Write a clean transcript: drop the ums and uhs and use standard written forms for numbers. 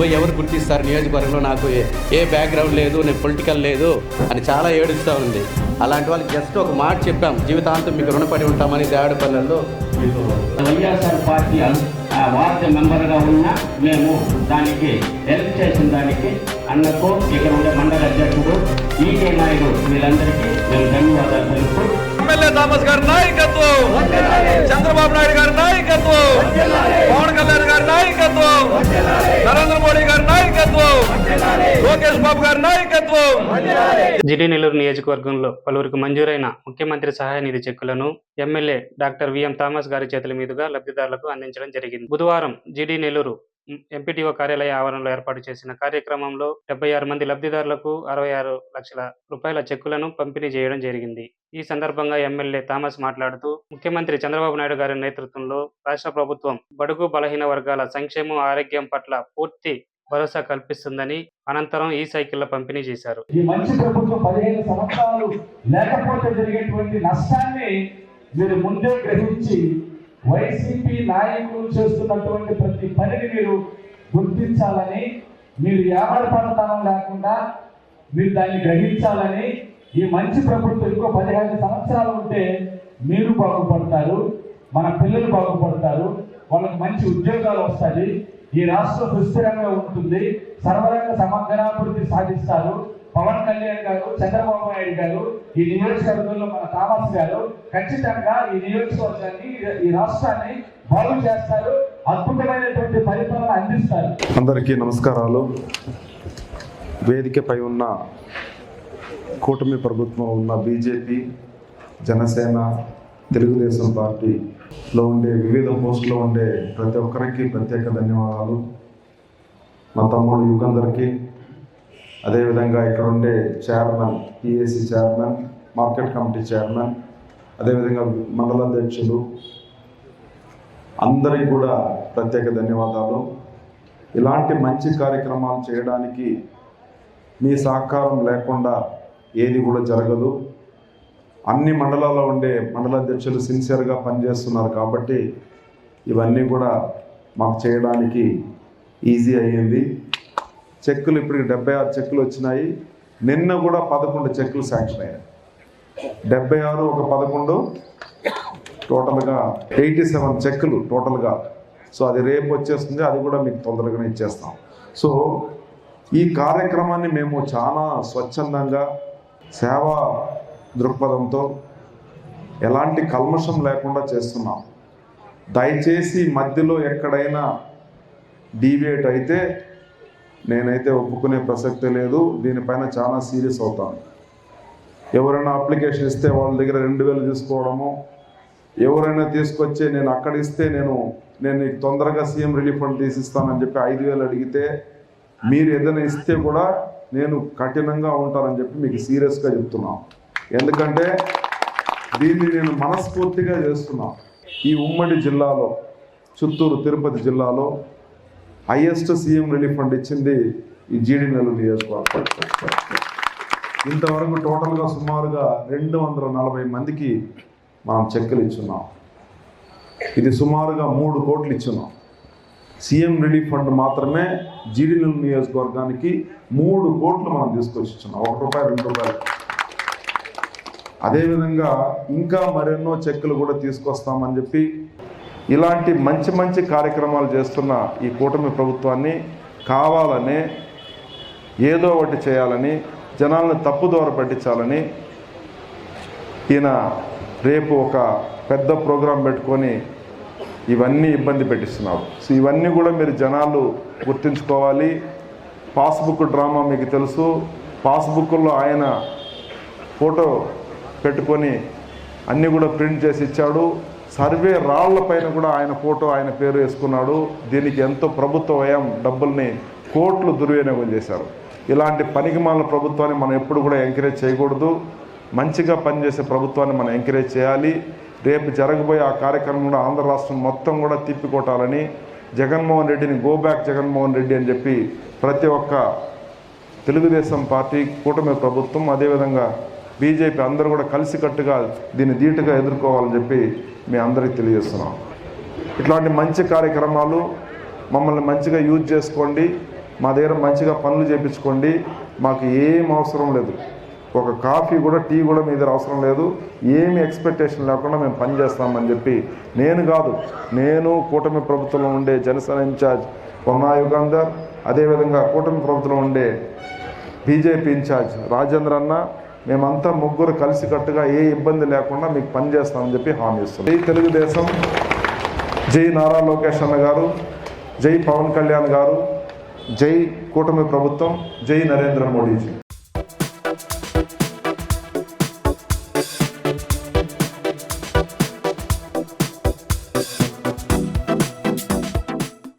పోయి ఎవరు గుర్తిస్తారు నియోజకవర్గంలో, నాకు ఏ బ్యాక్గ్రౌండ్ లేదు, నేను పొలిటికల్ లేదు అని చాలా ఏడుస్తూ ఉంది. అలాంటి వాళ్ళకి జస్ట్ ఒక మాట చెప్పాం, జీవితాంతం మీకు రుణపడి ఉంటామని దేవడపల్లెల్లో. వైఎస్ఆర్ పార్టీ వార్డు మెంబర్గా ఉన్న మేము దానికి హెల్ప్ చేసిన దానికి అన్నకు, ఇక్కడ ఉండే మండల అధ్యక్షుడు ఈకే నాయుడు, వీళ్ళందరికీ మేము ధన్యవాదాలు తెలుపుతూ ఎమ్మెల్యే థామస్ గారి నాయకత్వం, చంద్రబాబు నాయుడు గారి నాయకత్వం, పవన్ కళ్యాణ్ గారి నాయకత్వం, నరేంద్ర మోడీ గారి నాయకత్వం, లోకేష్ బాబు గారి నాయకత్వం. జిడి నెల్లూరు నియోజకవర్గంలో పలువురికి మంజూరైన ముఖ్యమంత్రి సహాయ నిధి చెక్కులను ఎమ్మెల్యే డాక్టర్ విఎం థామస్ గారి చేతుల మీదుగా లబ్ధిదారులకు అందించడం జరిగింది. బుధవారం జిడి నెల్లూరు ఎంపీటీఓ కార్యాలయ ఆవరణలో ఏర్పాటు చేసిన కార్యక్రమంలో 76 మంది లబ్ధిదారులకు 66 లక్షల రూపాయల చెక్కులను పంపిణీ చేయడం జరిగింది. ఈ సందర్భంగా ఎమ్మెల్యే థామస్ మాట్లాడుతూ, ముఖ్యమంత్రి చంద్రబాబు నాయుడు గారి నేతృత్వంలో రాష్ట్ర ప్రభుత్వం బడుగు బలహీన వర్గాల సంక్షేమం, ఆరోగ్యం పట్ల పూర్తి భరోసా కల్పిస్తుందని అనంతరం ఈ సైకిళ్ల పంపిణీ చేశారు. ఈ మంచి ప్రభుత్వం 15 సంవత్సరాలు లేకపోతే జరిగేటువంటి నష్టాన్ని మీరు ముందే గ్రహించి వైసీపీ నాయకులు చేస్తున్నటువంటి ప్రతి పనిని మీరు గుర్తించాలని, మీరు ఏమడపడతనం లేకుండా మీరు దాన్ని గ్రహించాలని, ఈ మంచి ప్రభుత్వం ఇంకో 15 సంవత్సరాలు ఉంటే మీరు బాగుపడతారు, మన పిల్లలు బాగుపడతారు, వాళ్ళకి మంచి ఉద్యోగాలు వస్తాయి, ఈ రాష్ట్రం సుస్థిరంగా ఉంటుంది, సర్వరంగ సమగ్రాభివృద్ధి సాధిస్తారు. పవన్ కళ్యాణ్ గారు, చంద్రబాబు నాయుడు గారు, ఈ నియోజకవర్గంలో మన థామస్ గారు ఖచ్చితంగా ఈ నియోజకవర్గాన్ని, ఈ రాష్ట్రాన్ని బాగు చేస్తారు, అద్భుతమైనటువంటి పరిపాలన అందిస్తారు. అందరికీ నమస్కారాలు. వేదికపై ఉన్న కూటమి ప్రభుత్వం ఉన్న బీజేపీ, జనసేన, తెలుగుదేశం పార్టీలో ఉండే వివిధ పోస్టులో ఉండే ప్రతి ఒక్కరికి ప్రత్యేక ధన్యవాదాలు. మా తమ్ముడు యుగంధర్కి, అదేవిధంగా ఇక్కడ ఉండే chairman, PAC chairman, market committee chairman, అదేవిధంగా మండల అధ్యక్షులు అందరికీ కూడా ప్రత్యేక ధన్యవాదాలు. ఇలాంటి మంచి కార్యక్రమాలు చేయడానికి మీ సహకారం లేకుండా ఏది కూడా జరగదు. అన్ని మండలాల్లో ఉండే మండల అధ్యక్షులు సిన్సియర్గా పనిచేస్తున్నారు కాబట్టి ఇవన్నీ కూడా మాకు చేయడానికి ఈజీ అయ్యింది. చెక్కులు ఇప్పటికి 76 చెక్కులు వచ్చినాయి. నిన్న కూడా 11 చెక్కులు శాంక్షన్ అయ్యాయి. 76 ఒక 11 టోటల్గా 87 చెక్కులు టోటల్గా. సో అది రేపు వచ్చేస్తుంది, అది కూడా మీకు తొందరగానే ఇచ్చేస్తాం. సో ఈ కార్యక్రమాన్ని మేము చాలా స్వచ్ఛందంగా, సేవా దృక్పథంతో, ఎలాంటి కల్మషం లేకుండా చేస్తున్నాం. దయచేసి మధ్యలో ఎక్కడైనా డీవియేట్ అయితే నేనైతే ఒప్పుకునే ప్రసక్తే లేదు. దీనిపైన చాలా సీరియస్ అవుతాను. ఎవరైనా అప్లికేషన్ ఇస్తే వాళ్ళ దగ్గర 2000 తీసుకోవడము, ఎవరైనా తీసుకొచ్చే నేను అక్కడ ఇస్తే నేను నీకు తొందరగా సీఎం రిలీఫ్ ఫండ్ తీసిస్తానని చెప్పి 5000 అడిగితే, మీరు ఏదైనా ఇస్తే కూడా నేను కఠినంగా ఉంటానని చెప్పి మీకు సీరియస్గా చెప్తున్నాను. ఎందుకంటే దీన్ని నేను మనస్ఫూర్తిగా చేస్తున్నాను. ఈ ఉమ్మడి జిల్లాలో, చిత్తూరు, తిరుపతి జిల్లాలో హైయెస్ట్ సీఎం రిలీఫ్ ఫండ్ ఇచ్చింది ఈ జీడి నెల్లూరు నియోజకవర్గం. ఇంతవరకు టోటల్గా సుమారుగా 240 మందికి మనం చెక్కులు ఇచ్చున్నాం. ఇది సుమారుగా 3 కోట్లు ఇచ్చున్నాం. సీఎం రిలీఫ్ ఫండ్ మాత్రమే జీడి నెల్లూరు నియోజకవర్గానికి 3 కోట్లు మనం తీసుకొచ్చి ఇచ్చున్నాం. 1 రూపాయి 2 రూపాయలు. అదేవిధంగా ఇంకా మరెన్నో చెక్కులు కూడా తీసుకొస్తామని చెప్పి, ఇలాంటి మంచి మంచి కార్యక్రమాలు చేస్తున్న ఈ కూటమి ప్రభుత్వాన్ని కావాలనే ఏదో ఒకటి చేయాలని, జనాలను తప్పుదోవ పట్టించాలని ఈయన రేపు ఒక పెద్ద ప్రోగ్రాం పెట్టుకొని ఇవన్నీ ఇబ్బంది పెట్టిస్తున్నారు. సో ఇవన్నీ కూడా మీరు జనాలు గుర్తుంచుకోవాలి. పాస్బుక్ డ్రామా మీకు తెలుసు. పాస్బుక్లో ఆయన ఫోటో పెట్టుకొని అన్నీ కూడా ప్రింట్ చేసి ఇచ్చాడు. సర్వే రాళ్లపైన కూడా ఆయన ఫోటో, ఆయన పేరు వేసుకున్నాడు. దీనికి ఎంతో ప్రభుత్వ వ్యయం, డబ్బుల్ని కోట్లు దుర్వినియోగం చేశారు. ఇలాంటి పనికిమాలిన ప్రభుత్వాన్ని మనం ఎప్పుడు కూడా ఎంకరేజ్ చేయకూడదు. మంచిగా పనిచేసే ప్రభుత్వాన్ని మనం ఎంకరేజ్ చేయాలి. రేపు జరగబోయే ఆ కార్యక్రమంలో ఆంధ్ర రాష్ట్రం మొత్తం కూడా తిప్పికొట్టాలని, జగన్మోహన్ రెడ్డిని గో బ్యాక్ జగన్మోహన్ రెడ్డి అని చెప్పి ప్రతి ఒక్క తెలుగుదేశం పార్టీ, కూటమి ప్రభుత్వం, అదేవిధంగా బీజేపీ అందరూ కూడా కలిసికట్టుగా దీన్ని ధీటుగా ఎదుర్కోవాలని చెప్పి మీ అందరికీ తెలియజేస్తున్నాం. ఇట్లాంటి మంచి కార్యక్రమాలు మమ్మల్ని మంచిగా యూజ్ చేసుకోండి. మా దగ్గర మంచిగా పనులు చేయించుకోండి, మాకు ఏం అవసరం లేదు, ఒక కాఫీ కూడా టీ కూడా మీ దగ్గర అవసరం లేదు, ఏమి ఎక్స్పెక్టేషన్ లేకుండా మేము పనిచేస్తామని చెప్పి నేను కూటమి ప్రభుత్వంలో ఉండే జనసేన ఇన్ఛార్జ్ పొన్నా యుగంధర్, అదేవిధంగా కూటమి ప్రభుత్వంలో ఉండే బీజేపీ ఇన్ఛార్జ్ రాజేంద్ర అన్న, మేమంతా ముగ్గురు కలిసికట్టుగా ఏ ఇబ్బంది లేకుండా మీకు పనిచేస్తామని చెప్పి హామీ ఇస్తున్నాం. జై తెలుగుదేశం, జై నారా లోకేష్ అన్న గారు, జై పవన్ కళ్యాణ్ గారు, జై కూటమి ప్రభుత్వం, జై నరేంద్ర మోడీజీ.